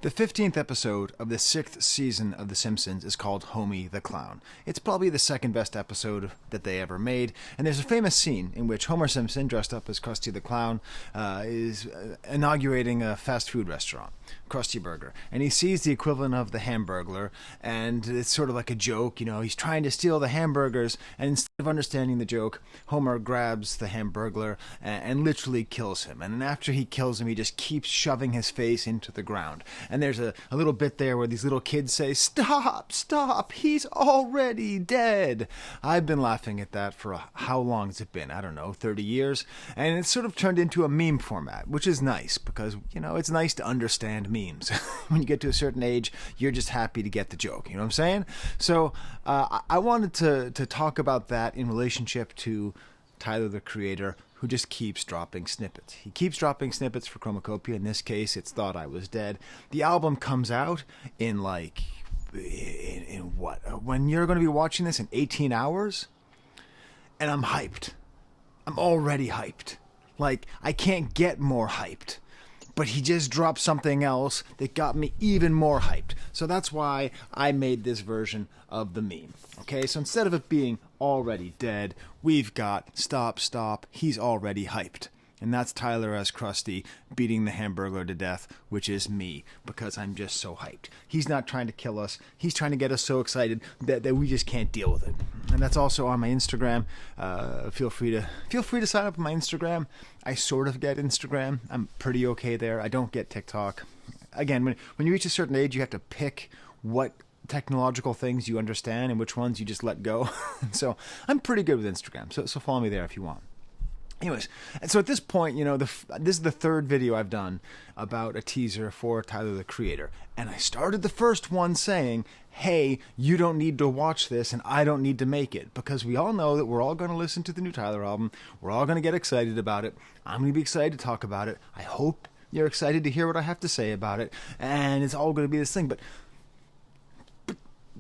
The 15th episode of the 6th season of The Simpsons is called Homie the Clown. It's probably the second best episode that they ever made, and there's a famous scene in which Homer Simpson, dressed up as Krusty the Clown, is inaugurating a fast food restaurant, Krusty Burger, and he sees the equivalent of the Hamburglar, and it's sort of like a joke, he's trying to steal the hamburgers, and instead of understanding the joke, Homer grabs the Hamburglar and literally kills him, and then after he kills him, he just keeps shoving his face into the ground. And there's a little bit there where these little kids say, stop, he's already dead. I've been laughing at that for how long has it been? I don't know, 30 years? And it's sort of turned into a meme format, which is nice because, it's nice to understand memes. When you get to a certain age, you're just happy to get the joke. You know what I'm saying? So I wanted to talk about that in relationship to Tyler, the Creator, who just keeps dropping snippets. He keeps dropping snippets for Chromacopia. In this case, it's Thought I Was Dead. The album comes out in what? When you're going to be watching this in 18 hours? And I'm hyped. I'm already hyped. I can't get more hyped. But he just dropped something else that got me even more hyped. So that's why I made this version of the meme. Okay, so instead of it being already dead, we've got stop, he's already hyped. And that's Tyler as Krusty beating the Hamburglar to death, which is me, because I'm just so hyped. He's not trying to kill us. He's trying to get us so excited that we just can't deal with it. And that's also on my Instagram. Feel free to sign up on my Instagram. I sort of get Instagram. I'm pretty okay there. I don't get TikTok. Again, when you reach a certain age, you have to pick what technological things you understand and which ones you just let go. So I'm pretty good with Instagram. So follow me there if you want. Anyways, and so at this point, this is the third video I've done about a teaser for Tyler, the Creator. And I started the first one saying, hey, you don't need to watch this and I don't need to make it. Because we all know that we're all going to listen to the new Tyler album. We're all going to get excited about it. I'm going to be excited to talk about it. I hope you're excited to hear what I have to say about it. And it's all going to be this thing. But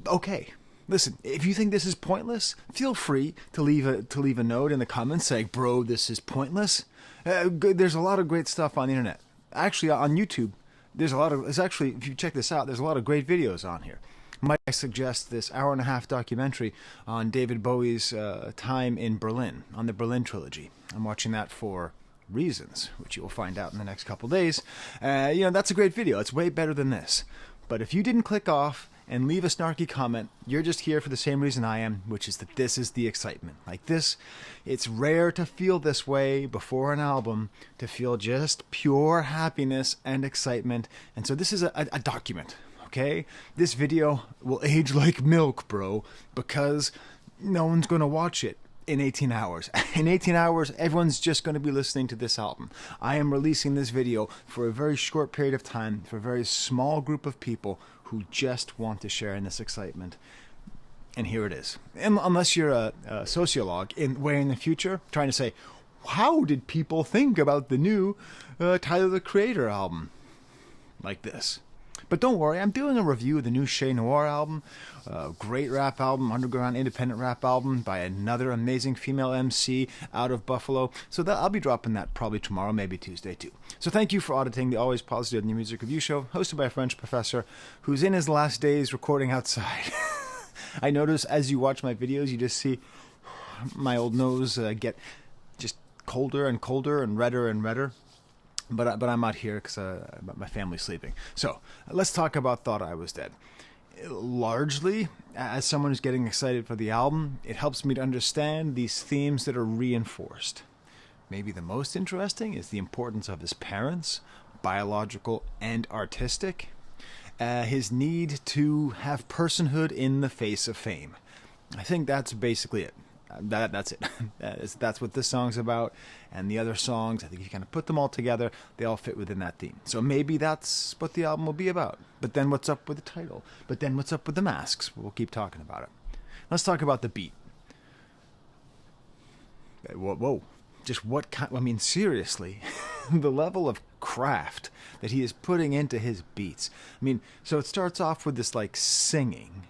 okay. Listen, if you think this is pointless, feel free to leave a note in the comments saying, bro, this is pointless. There's a lot of great stuff on the internet. Actually, on YouTube, if you check this out, there's a lot of great videos on here. Might I suggest this hour-and-a-half documentary on David Bowie's time in Berlin, on the Berlin trilogy. I'm watching that for reasons, which you will find out in the next couple days. That's a great video. It's way better than this. But if you didn't click off and leave a snarky comment, you're just here for the same reason I am, which is that this is the excitement. It's rare to feel this way before an album, to feel just pure happiness and excitement. And so this is a document, okay? This video will age like milk, bro, because no one's going to watch it in 18 hours. In 18 hours, everyone's just going to be listening to this album. I am releasing this video for a very short period of time, for a very small group of people who just want to share in this excitement. And here it is. And unless you're a sociologue way in the future, trying to say, how did people think about the new Tyler, the Creator album? Like this. But don't worry, I'm doing a review of the new Shay Noir album, great rap album, underground independent rap album by another amazing female MC out of Buffalo. So I'll be dropping that probably tomorrow, maybe Tuesday too. So thank you for auditing the Always Positive New Music Review Show, hosted by a French professor who's in his last days recording outside. I notice as you watch my videos, you just see my old nose get just colder and colder and redder. But I'm out here because my family's sleeping. So let's talk about Thought I Was Dead. Largely, as someone who's getting excited for the album, it helps me to understand these themes that are reinforced. Maybe the most interesting is the importance of his parents, biological and artistic. His need to have personhood in the face of fame. I think that's basically it. That's it. That's what this song's about. And the other songs, I think if you kind of put them all together, they all fit within that theme. So maybe that's what the album will be about. But then what's up with the title? But then what's up with the masks? We'll keep talking about it. Let's talk about the beat. Whoa. Just what kind... I mean, seriously. The level of craft that he is putting into his beats. I mean, so it starts off with this, singing.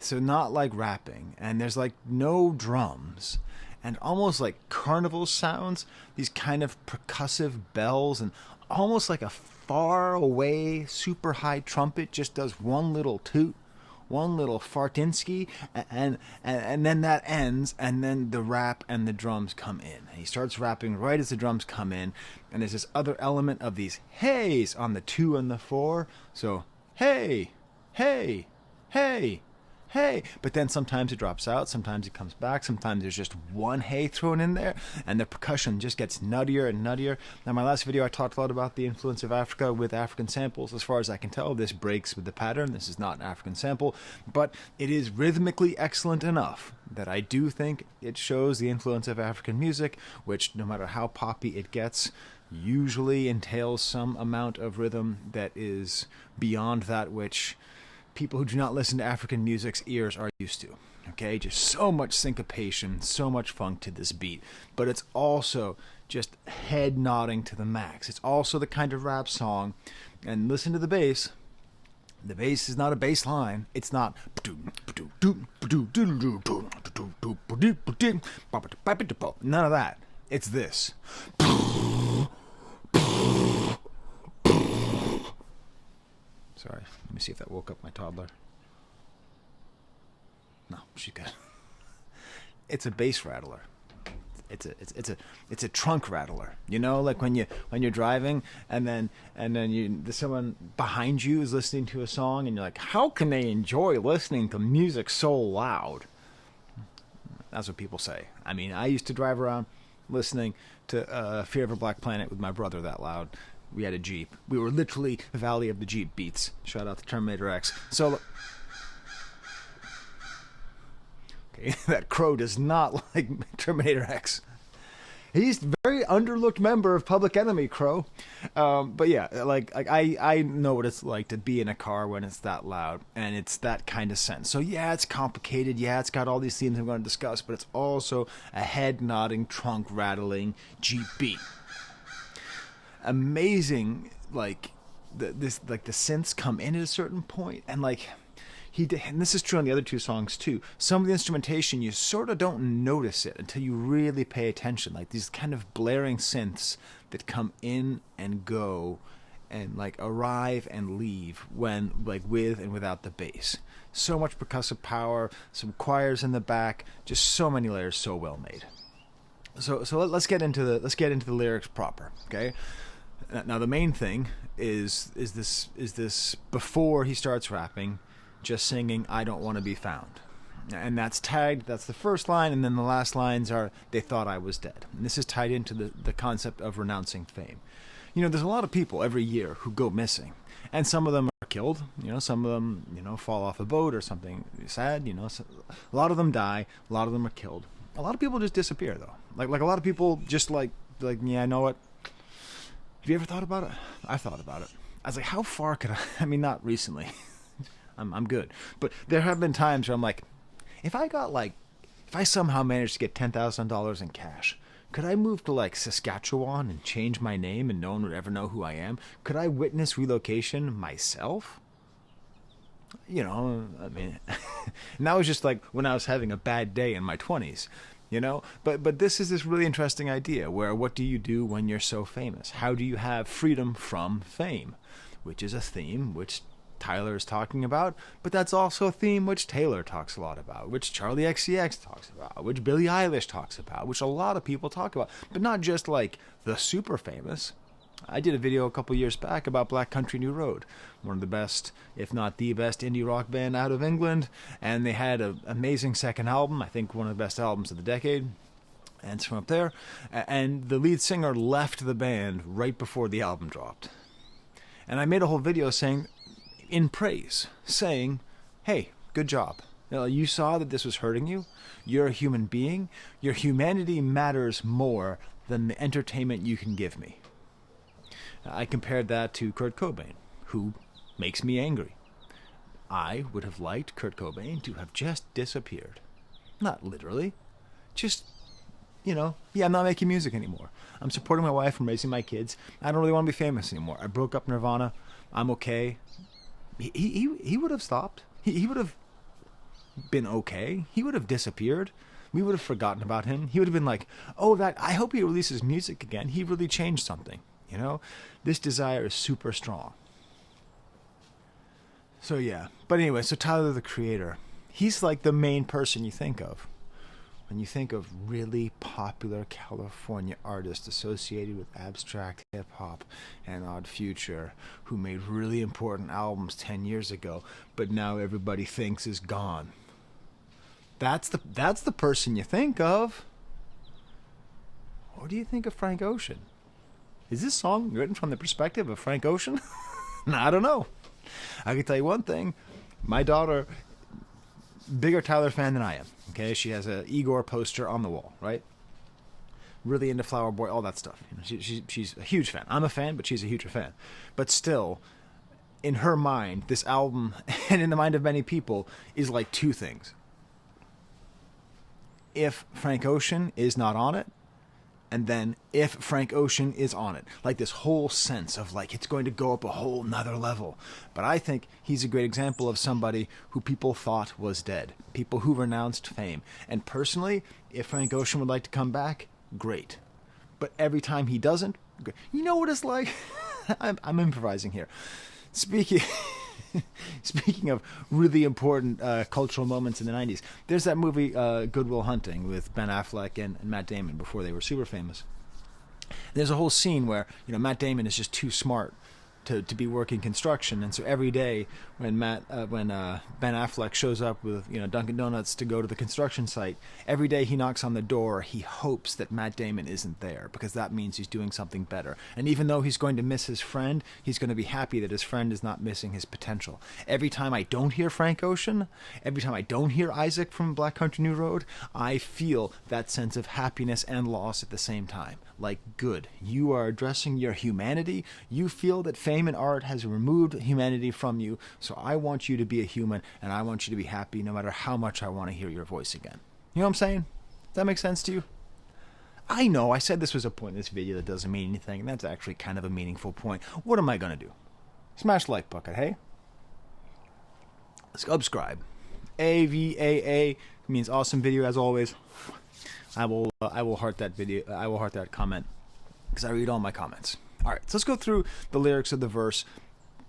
So not like rapping, and there's no drums, and almost like carnival sounds, these kind of percussive bells, and almost like a far away, super high trumpet just does one little toot, one little fartinsky, and then that ends, and then the rap and the drums come in. And he starts rapping right as the drums come in, and there's this other element of these heys on the 2 and the 4. So, hey, hey, hey, hey. But then sometimes it drops out, sometimes it comes back, sometimes there's just one hey thrown in there, and the percussion just gets nuttier and nuttier. Now, my last video, I talked a lot about the influence of Africa with African samples. As far as I can tell, this breaks with the pattern. This is not an African sample, but it is rhythmically excellent enough that I do think it shows the influence of African music, which, no matter how poppy it gets, usually entails some amount of rhythm that is beyond that which people who do not listen to African music's ears are used to. Okay, just so much syncopation, so much funk to this beat, but it's also just head nodding to the max. It's also the kind of rap song, and listen to the bass. The bass is not a bass line. It's not none of that. It's this. Sorry, let me see if that woke up my toddler. No, she's good. It's a bass rattler. It's a trunk rattler. You know, like when you're driving and then someone behind you is listening to a song and you're like, how can they enjoy listening to music so loud? That's what people say. I mean, I used to drive around listening to Fear of a Black Planet with my brother that loud. We had a Jeep. We were literally the Valley of the Jeep Beats. Shout out to Terminator X. So, okay, that crow does not like Terminator X. He's a very underlooked member of Public Enemy, Crow. But yeah, like I know what it's like to be in a car when it's that loud, and it's that kind of sense. So yeah, it's complicated. Yeah, it's got all these themes I'm going to discuss, but it's also a head nodding, trunk rattling Jeep beat. Amazing, like the synths come in at a certain point, and like and this is true on the other 2 songs too. Some of the instrumentation you sort of don't notice it until you really pay attention, like these kind of blaring synths that come in and go, and like arrive and leave when like with and without the bass. So much percussive power, some choirs in the back, just so many layers, so well made. So let's get into the lyrics proper, okay? Now the main thing is this before he starts rapping, just singing "I don't want to be found," and that's tagged. That's the first line, and then the last lines are "They thought I was dead." And this is tied into the concept of renouncing fame. You know, there's a lot of people every year who go missing, and some of them are killed. You know, some of them fall off a boat or something sad. You know, so a lot of them die. A lot of them are killed. A lot of people just disappear though. Like a lot of people just like yeah, I know what. Have you ever thought about it? I thought about it. I was like, how far could I mean, not recently. I'm good. But there have been times where I'm like, if I somehow managed to get $10,000 in cash, could I move to like Saskatchewan and change my name and no one would ever know who I am? Could I witness relocation myself? You know, I mean, and that was just like when I was having a bad day in my 20s. You know, but this is this really interesting idea where what do you do when you're so famous? How do you have freedom from fame? Which is a theme which Tyler is talking about, but that's also a theme which Taylor talks a lot about, which Charlie XCX talks about, which Billie Eilish talks about, which a lot of people talk about, but not just like the super famous. I did a video a couple years back about Black Country New Road, one of the best, if not the best, indie rock band out of England, and they had an amazing second album, I think one of the best albums of the decade, and it's from up there, and the lead singer left the band right before the album dropped. And I made a whole video saying, in praise, saying, hey, good job. You saw that this was hurting you. You're a human being. Your humanity matters more than the entertainment you can give me. I compared that to Kurt Cobain, who makes me angry. I would have liked Kurt Cobain to have just disappeared. Not literally. Just, yeah, I'm not making music anymore. I'm supporting my wife and raising my kids. I don't really want to be famous anymore. I broke up Nirvana. I'm okay. He would have stopped. He would have been okay. He would have disappeared. We would have forgotten about him. He would have been like, I hope he releases music again. He really changed something. You know, this desire is super strong. So yeah, but anyway, so Tyler the Creator, he's like the main person you think of when you think of really popular California artists associated with abstract hip hop and Odd Future, who made really important albums 10 years ago, but now everybody thinks is gone. That's the person you think of. What do you think of Frank Ocean? Is this song written from the perspective of Frank Ocean? I don't know. I can tell you one thing. My daughter, bigger Tyler fan than I am. Okay, she has a Igor poster on the wall, right? Really into Flower Boy, all that stuff. You know, she's a huge fan. I'm a fan, but she's a huge fan. But still, in her mind, this album, and in the mind of many people, is like two things. If Frank Ocean is not on it, and then if Frank Ocean is on it. Like this whole sense of like it's going to go up a whole nother level. But I think he's a great example of somebody who people thought was dead. People who renounced fame. And personally, if Frank Ocean would like to come back, great. But every time he doesn't, you know what it's like? I'm improvising here. Speaking of really important cultural moments in the 90s, there's that movie Good Will Hunting with Ben Affleck and Matt Damon before they were super famous. There's a whole scene where, you know, Matt Damon is just too smart to be working construction, and so every day when Ben Affleck shows up with, you know, Dunkin' Donuts to go to the construction site, every day he knocks on the door, he hopes that Matt Damon isn't there, because that means he's doing something better. And even though he's going to miss his friend, he's going to be happy that his friend is not missing his potential. Every time I don't hear Frank Ocean, every time I don't hear Isaac from Black Country New Road, I feel that sense of happiness and loss at the same time. Like, good, you are addressing your humanity. You feel that fame and art has removed humanity from you, so I want you to be a human, and I want you to be happy no matter how much I want to hear your voice again. You know what I'm saying? Does that make sense to you? I know, I said this was a point in this video that doesn't mean anything, and that's actually kind of a meaningful point. What am I going to do? Smash the like bucket, hey? Subscribe. AVAA means awesome video as always. I will heart that video. I will heart that comment because I read all my comments. All right, so let's go through the lyrics of the verse,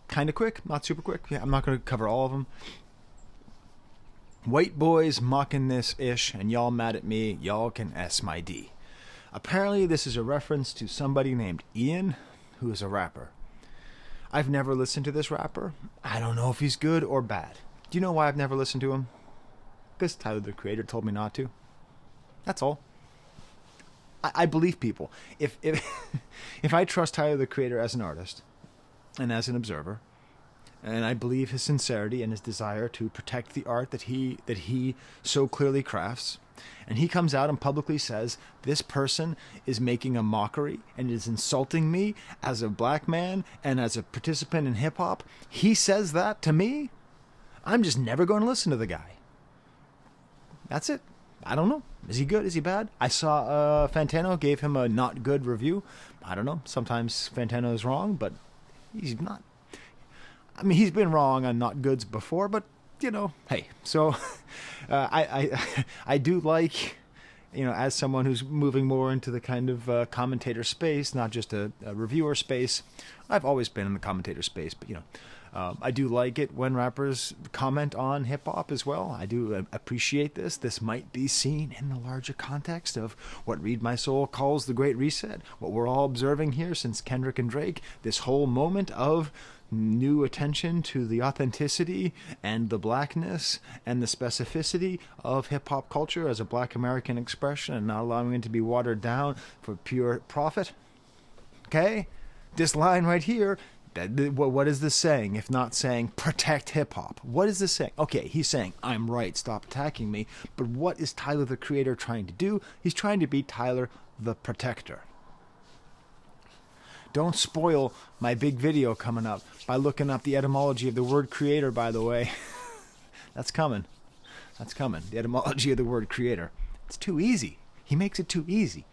kind of quick, not super quick. Yeah, I'm not going to cover all of them. White boys mocking this ish, and y'all mad at me. Y'all can S my D. Apparently, this is a reference to somebody named Ian, who is a rapper. I've never listened to this rapper. I don't know if he's good or bad. Do you know why I've never listened to him? Because Tyler the Creator told me not to. That's all. I believe people. If I trust Tyler the Creator as an artist and as an observer, and I believe his sincerity and his desire to protect the art that he so clearly crafts, and he comes out and publicly says this person is making a mockery and is insulting me as a black man and as a participant in hip hop, he says that to me, I'm just never going to listen to the guy. That's it. I don't know. Is he good? Is he bad? I saw Fantano gave him a not good review. I don't know. Sometimes Fantano is wrong, but he's not. I mean, he's been wrong on not goods before, but, you know, hey. So I do like, you know, as someone who's moving more into the kind of commentator space, not just a reviewer space. I've always been in the commentator space, but, you know. I do like it when rappers comment on hip-hop as well. I do appreciate this. This might be seen in the larger context of what Read My Soul calls the Great Reset, what we're all observing here since Kendrick and Drake, this whole moment of new attention to the authenticity and the blackness and the specificity of hip-hop culture as a black American expression and not allowing it to be watered down for pure profit. Okay? This line right here, what is this saying if not saying protect hip-hop? What is this saying? Okay, he's saying I'm right, stop attacking me, but what is Tyler the Creator trying to do? He's trying to be Tyler the Protector. Don't spoil my big video coming up by looking up the etymology of the word creator, by the way. That's coming. That's coming. The etymology of the word creator. It's too easy. He makes it too easy.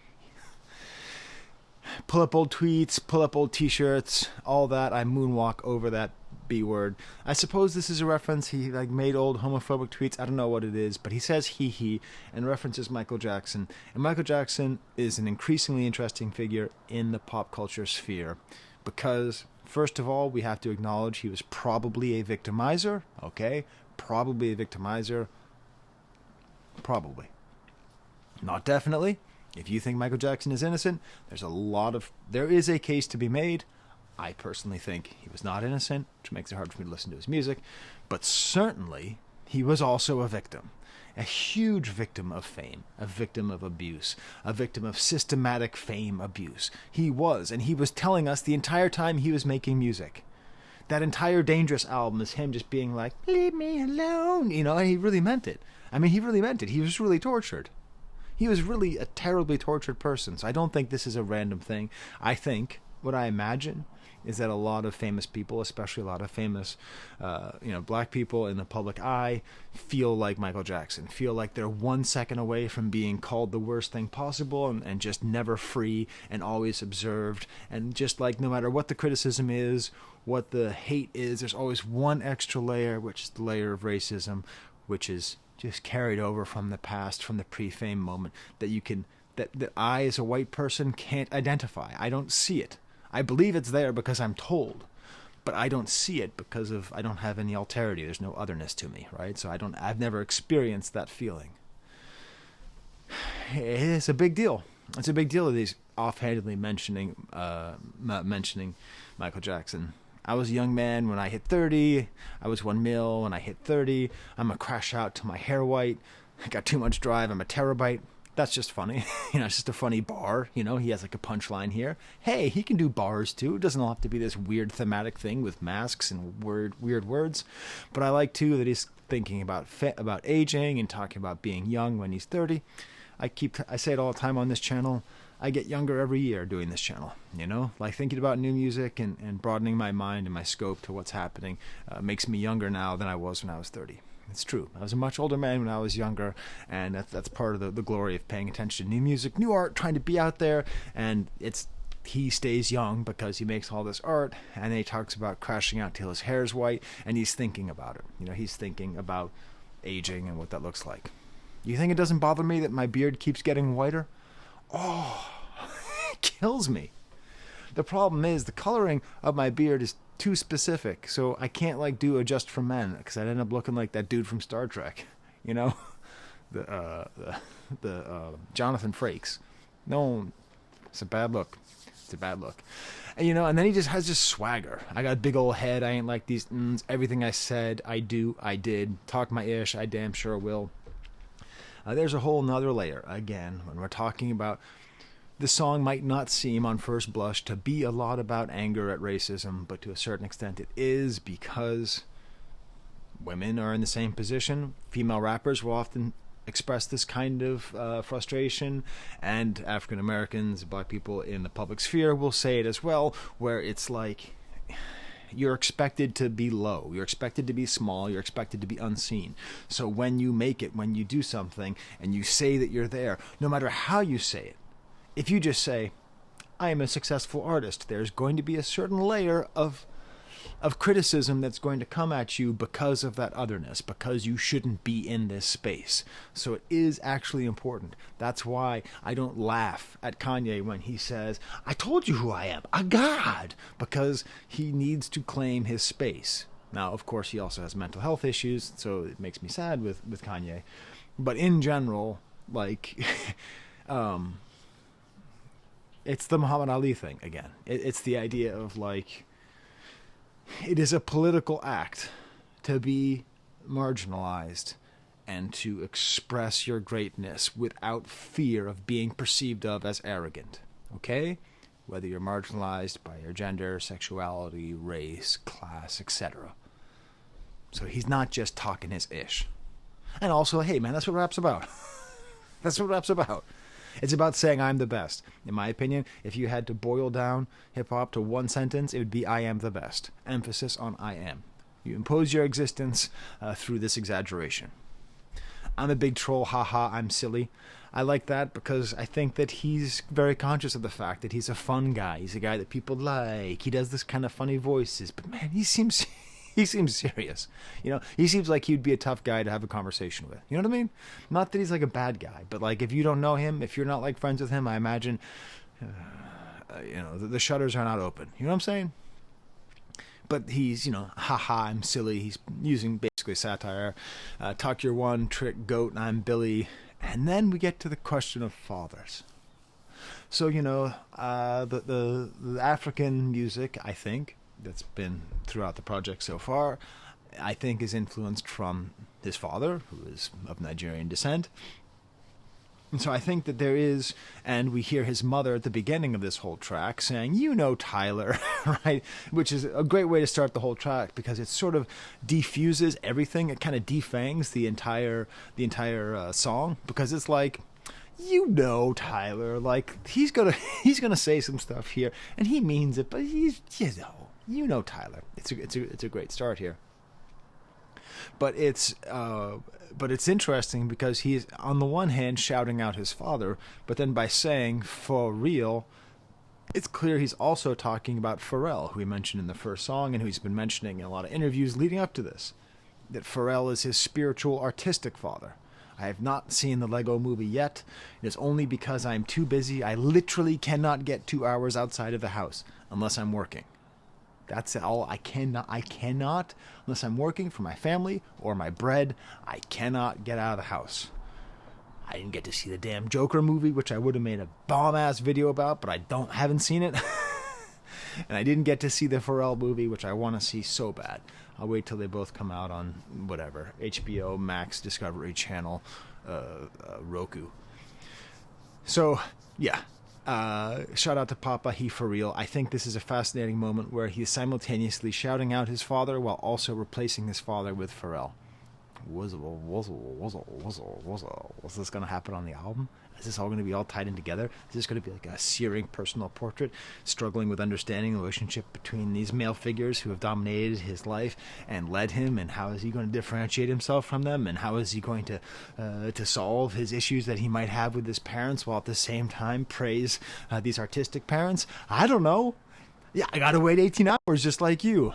Pull up old tweets, pull up old t-shirts, all that. I moonwalk over that B-word. I suppose this is a reference. He like made old homophobic tweets. I don't know what it is, but he says he and references Michael Jackson. And Michael Jackson is an increasingly interesting figure in the pop culture sphere because, first of all, we have to acknowledge he was probably a victimizer. Okay? Probably a victimizer. Probably. Not definitely. If you think Michael Jackson is innocent, there is a case to be made. I personally think he was not innocent, which makes it hard for me to listen to his music. But certainly, he was also a victim. A huge victim of fame, a victim of abuse, a victim of systematic fame abuse. He was, and he was telling us the entire time he was making music. That entire Dangerous album is him just being like, leave me alone, and he really meant it. I mean, he really meant it. He was really tortured. He was really a terribly tortured person, so I don't think this is a random thing. I think, what I imagine, is that a lot of famous people, especially a lot of famous, black people in the public eye, feel like Michael Jackson, feel like they're 1 second away from being called the worst thing possible and just never free and always observed. And just like no matter what the criticism is, what the hate is, there's always one extra layer, which is the layer of racism, which is just carried over from the past, from the pre-fame moment, that I as a white person can't identify. I don't see it. I believe it's there because I'm told, but I don't see it because I don't have any alterity. There's no otherness to me, right? So I've never experienced that feeling. It's a big deal. It's a big deal that he's offhandedly mentioning Michael Jackson. I was a young man when I hit 30. I was 1 mil when I hit 30. I'm a crash out till my hair white. I got too much drive. I'm a terabyte. That's just funny. It's just a funny bar. He has like a punchline here. Hey, he can do bars too. It doesn't all have to be this weird thematic thing with masks and weird words. But I like too that he's thinking about aging and talking about being young when he's 30. I say it all the time on this channel. I get younger every year doing this channel, like thinking about new music and broadening my mind and my scope to what's happening makes me younger now than I was when I was 30. It's true. I was a much older man when I was younger, and that's part of the glory of paying attention to new music, new art, trying to be out there, and he stays young because he makes all this art, and then he talks about crashing out till his hair's white, and he's thinking about it. He's thinking about aging and what that looks like. You think it doesn't bother me that my beard keeps getting whiter? Oh, it kills me. The problem is the coloring of my beard is too specific, so I can't do a Just for Men because I'd end up looking like that dude from Star Trek, the Jonathan Frakes. No, it's a bad look. It's a bad look, and then he just has this swagger. I got a big old head. I ain't like these. Everything I said, I did. Talk my ish. I damn sure will. There's a whole nother layer, again, when we're talking about the song might not seem on first blush to be a lot about anger at racism, but to a certain extent it is because women are in the same position. Female rappers will often express this kind of frustration, and African Americans, black people in the public sphere will say it as well, where it's like you're expected to be low, you're expected to be small, you're expected to be unseen. So when you make it, when you do something, and you say that you're there, no matter how you say it, if you just say, I am a successful artist, there's going to be a certain layer of criticism that's going to come at you because of that otherness, because you shouldn't be in this space. So it is actually important. That's why I don't laugh at Kanye when he says, I told you who I am, a god, because he needs to claim his space. Now, of course, he also has mental health issues, so it makes me sad with Kanye. But in general, it's the Muhammad Ali thing again. It's the idea of it is a political act to be marginalized and to express your greatness without fear of being perceived of as arrogant. Okay? Whether you're marginalized by your gender, sexuality, race, class, etc. So he's not just talking his ish. And also, hey man, that's what rap's about. That's what rap's about. It's about saying I'm the best. In my opinion, if you had to boil down hip-hop to one sentence, it would be I am the best. Emphasis on I am. You impose your existence through this exaggeration. I'm a big troll, haha, I'm silly. I like that because I think that he's very conscious of the fact that he's a fun guy. He's a guy that people like. He does this kind of funny voices. But man, he seems He seems serious. He seems like he'd be a tough guy to have a conversation with. You know what I mean? Not that he's like a bad guy, but like if you don't know him, if you're not like friends with him, I imagine, the shutters are not open. You know what I'm saying? But he's, haha, I'm silly. He's using basically satire. Talk your one trick goat, I'm Billy. And then we get to the question of fathers. So, the African music, I think, that's been throughout the project so far, I think is influenced from his father, who is of Nigerian descent. And so I think that there is, and we hear his mother at the beginning of this whole track saying, Tyler, right? Which is a great way to start the whole track because it sort of defuses everything. It kind of defangs the entire song because it's like, Tyler, like he's gonna say some stuff here and he means it, but Tyler. It's a great start here. But it's interesting because he's on the one hand shouting out his father, but then by saying for real, it's clear he's also talking about Pharrell, who he mentioned in the first song and who he's been mentioning in a lot of interviews leading up to this. That Pharrell is his spiritual, artistic father. I have not seen the Lego movie yet. It is only because I'm too busy. I literally cannot get 2 hours outside of the house unless I'm working. That's all. I cannot, unless I'm working for my family or my bread, I cannot get out of the house. I didn't get to see the damn Joker movie, which I would have made a bomb-ass video about, but I haven't seen it. And I didn't get to see the Pharrell movie, which I want to see so bad. I'll wait till they both come out on whatever, HBO, Max, Discovery Channel, Roku. So, yeah. Shout out to Papa, he for real. I think this is a fascinating moment where he's simultaneously shouting out his father while also replacing his father with Pharrell. Was this going to happen on the album? Is this all going to be all tied in together? Is this going to be like a searing personal portrait, struggling with understanding the relationship between these male figures who have dominated his life and led him, and how is he going to differentiate himself from them, and how is he going to solve his issues that he might have with his parents while at the same time praise these artistic parents? I don't know. Yeah, I got to wait 18 hours just like you.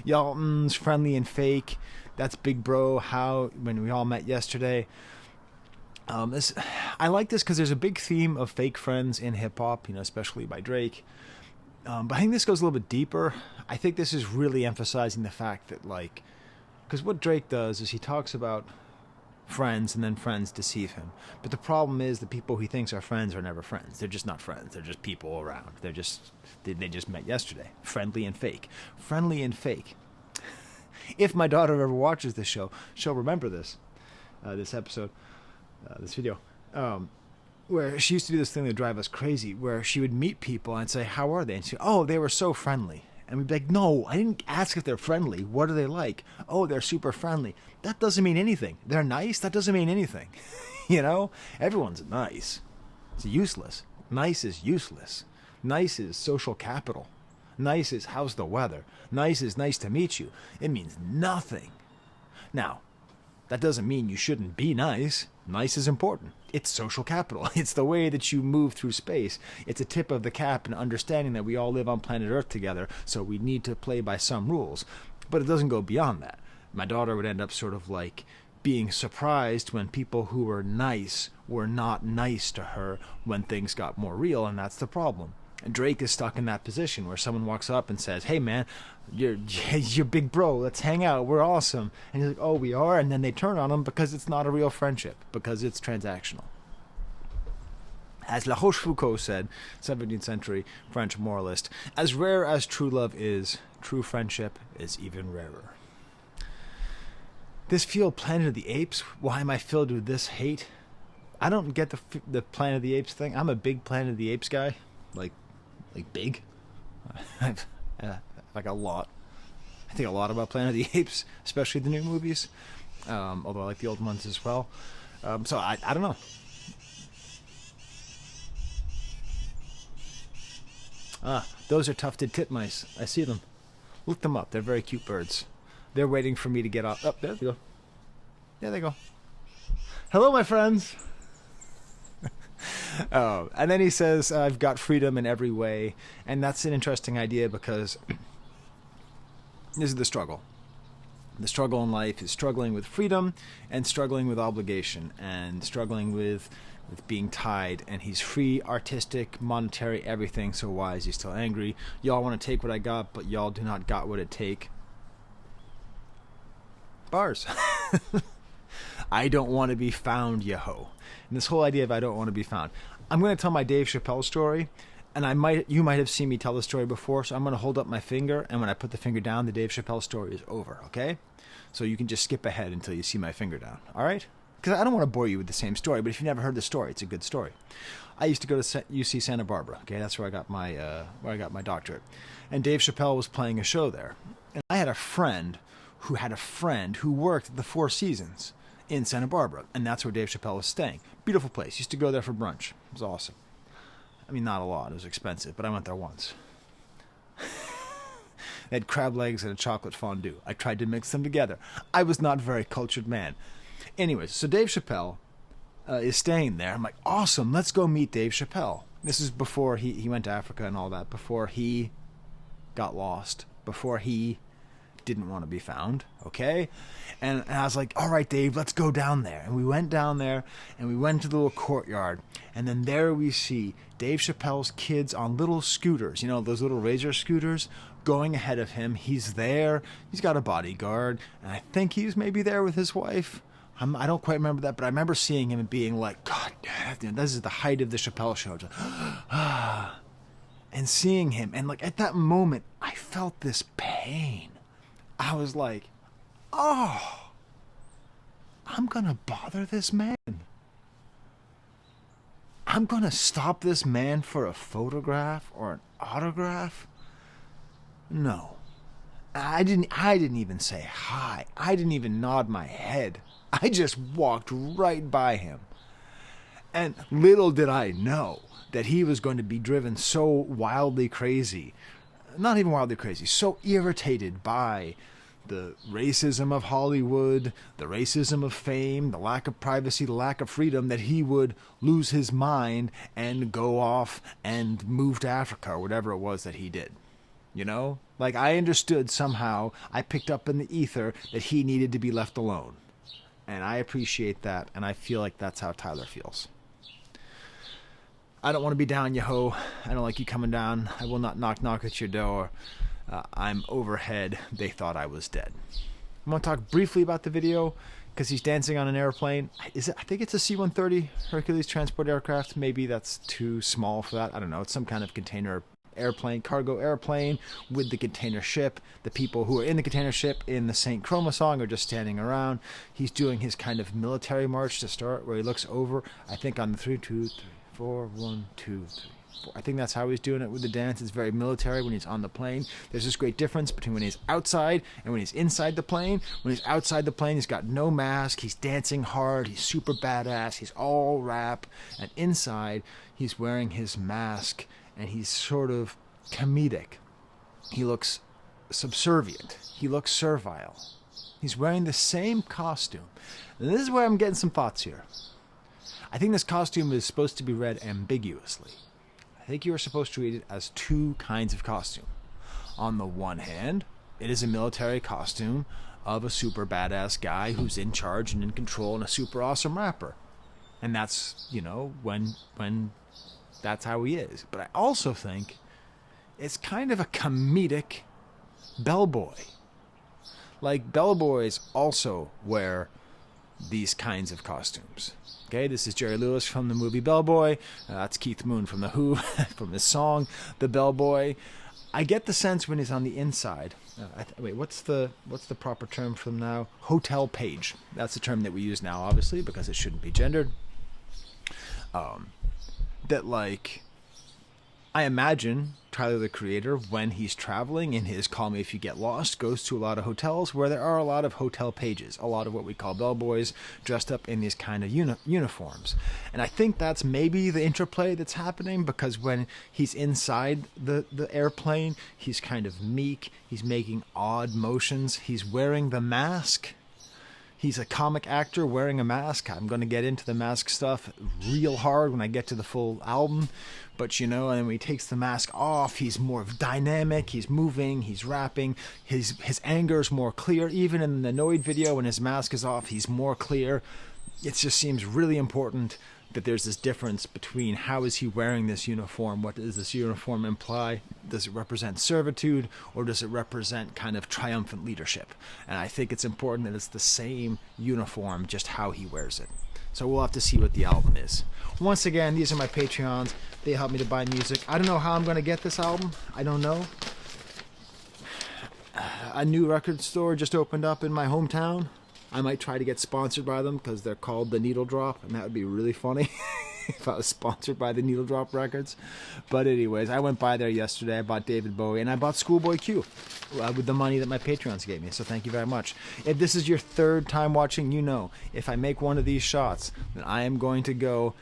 Y'all, friendly and fake. That's Big Bro, how, when we all met yesterday. I like this because there's a big theme of fake friends in hip-hop, especially by Drake. But I think this goes a little bit deeper. I think this is really emphasizing the fact that, because what Drake does is he talks about friends and then friends deceive him. But the problem is the people he thinks are friends are never friends. They're just not friends. They're just people around. They just met yesterday. Friendly and fake. Friendly and fake. If my daughter ever watches this show, she'll remember this episode, this video, where she used to do this thing that drive us crazy, where she would meet people and say, how are they? And she'd say, oh, they were so friendly. And we'd be like, no, I didn't ask if they're friendly. What are they like? Oh, they're super friendly. That doesn't mean anything. They're nice? That doesn't mean anything. Everyone's nice. It's useless. Nice is useless. Nice is social capital. Nice is how's the weather. Nice is nice to meet you. It means nothing. Now, that doesn't mean you shouldn't be nice. Nice is important. It's social capital. It's the way that you move through space. It's a tip of the cap in understanding that we all live on planet Earth together, so we need to play by some rules. But it doesn't go beyond that. My daughter would end up sort of like being surprised when people who were nice were not nice to her when things got more real, and that's the problem. And Drake is stuck in that position where someone walks up and says, hey man, you're Big Bro, let's hang out, we're awesome. And he's like, oh, we are? And then they turn on him because it's not a real friendship, because it's transactional. As La Rochefoucauld said, 17th century French moralist, as rare as true love is, true friendship is even rarer. This feel Planet of the Apes, why am I filled with this hate? I don't get the Planet of the Apes thing. I'm a big Planet of the Apes guy. Like big. Like a lot. I think a lot about Planet of the Apes, especially the new movies. Although I like the old ones as well. So I don't know. Those are tufted titmice. I see them. Look them up. They're very cute birds. They're waiting for me to get off. Oh, there they go. There they go. Hello, my friends. And then he says, I've got freedom in every way. And that's an interesting idea because This is the struggle. The struggle in life is struggling with freedom and struggling with obligation and struggling with being tied. And he's free, artistic, monetary, everything. So why is he still angry? Y'all want to take what I got, but y'all do not got what it take. Bars. I don't want to be found, yo-ho. And this whole idea of I don't want to be found. I'm going to tell my Dave Chappelle story. And you might have seen me tell the story before, so I'm going to hold up my finger, and when I put the finger down, the Dave Chappelle story is over, okay? So you can just skip ahead until you see my finger down, all right? Because I don't want to bore you with the same story, but if you've never heard the story, it's a good story. I used to go to UC Santa Barbara, okay? That's where I got my doctorate. And Dave Chappelle was playing a show there. And I had a friend who worked at the Four Seasons in Santa Barbara, and that's where Dave Chappelle was staying. Beautiful place. Used to go there for brunch. It was awesome. I mean, not a lot. It was expensive, but I went there once. They had crab legs and a chocolate fondue. I tried to mix them together. I was not a very cultured man. Anyways, so Dave Chappelle is staying there. I'm like, awesome, let's go meet Dave Chappelle. This is before he went to Africa and all that, before he got lost, before he didn't want to be found, okay? And I was like, all right, Dave, let's go down there. And we went down there, and we went to the little courtyard, and then there we see Dave Chappelle's kids on little scooters, you know, those little Razor scooters, going ahead of him. He's there. He's got a bodyguard, and I think he's maybe there with his wife. I don't quite remember that, but I remember seeing him and being like, God, this is the height of the Chappelle show. Just, and seeing him, and like at that moment, I felt this pain. I was like, oh, I'm going to bother this man. I'm going to stop this man for a photograph or an autograph? No. I didn't even say hi. I didn't even nod my head. I just walked right by him. And little did I know that he was going to be driven so wildly crazy, not even wildly crazy, so irritated by the racism of Hollywood, the racism of fame, the lack of privacy, the lack of freedom, that he would lose his mind and go off and move to Africa or whatever it was that he did. You know? Like, I understood somehow, I picked up in the ether that he needed to be left alone. And I appreciate that, and I feel like that's how Tyler feels. I don't want to be down, yo-ho. I don't like you coming down. I will not knock at your door. I'm overhead. They thought I was dead. I'm going to talk briefly about the video because he's dancing on an airplane. I think it's a C-130 Hercules transport aircraft. Maybe that's too small for that. I don't know. It's some kind of container airplane, cargo airplane with the container ship. The people who are in the container ship in the St. Chroma song are just standing around. He's doing his kind of military march to start where he looks over, I think on the 3, 2, 3, 4, 1, 2, 3. I think that's how he's doing it with the dance. It's very military when he's on the plane. There's this great difference between when he's outside and when he's inside the plane. When he's outside the plane, he's got no mask. He's dancing hard. He's super badass. He's all rap. And inside, he's wearing his mask, and he's sort of comedic. He looks subservient. He looks servile. He's wearing the same costume. And this is where I'm getting some thoughts here. I think this costume is supposed to be read ambiguously. I think you are supposed to read it as two kinds of costume. On the one hand, it is a military costume of a super badass guy who's in charge and in control and a super awesome rapper. And that's, you know, when that's how he is. But I also think it's kind of a comedic bellboy. Like, bellboys also wear these kinds of costumes. Okay, this is Jerry Lewis from the movie Bellboy. That's Keith Moon from The Who, from his song, The Bellboy. I get the sense when he's on the inside. What's the proper term for them now? Hotel page. That's the term that we use now, obviously, because it shouldn't be gendered. That, like, I imagine Tyler, the Creator, when he's traveling in his Call Me If You Get Lost, goes to a lot of hotels where there are a lot of hotel pages, a lot of what we call bellboys dressed up in these kind of uniforms. And I think that's maybe the interplay that's happening, because when he's inside the airplane, he's kind of meek, he's making odd motions, he's wearing the mask. He's a comic actor wearing a mask. I'm going to get into the mask stuff real hard when I get to the full album. But, and when he takes the mask off, he's more dynamic. He's moving. He's rapping. His anger is more clear. Even in the Annoyed video, when his mask is off, he's more clear. It just seems really important that there's this difference between how is he wearing this uniform, what does this uniform imply, does it represent servitude, or does it represent kind of triumphant leadership? And I think it's important that it's the same uniform, just how he wears it. So we'll have to see what the album is. Once again, these are my Patreons. They help me to buy music. I don't know how I'm going to get this album. I don't know. A new record store just opened up in my hometown. I might try to get sponsored by them because they're called The Needle Drop, and that would be really funny if I was sponsored by The Needle Drop Records. But anyways, I went by there yesterday. I bought David Bowie, and I bought Schoolboy Q with the money that my Patreons gave me, so thank you very much. If this is your third time watching, if I make one of these shots, then I am going to go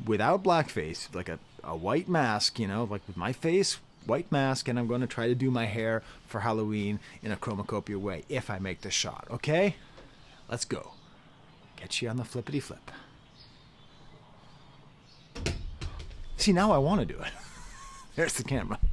without blackface, like a white mask, like with my face, white mask, and I'm going to try to do my hair for Halloween in a chromacopia way if I make the shot, okay? Let's go. Get you on the flippity flip. See, now I want to do it. There's the camera.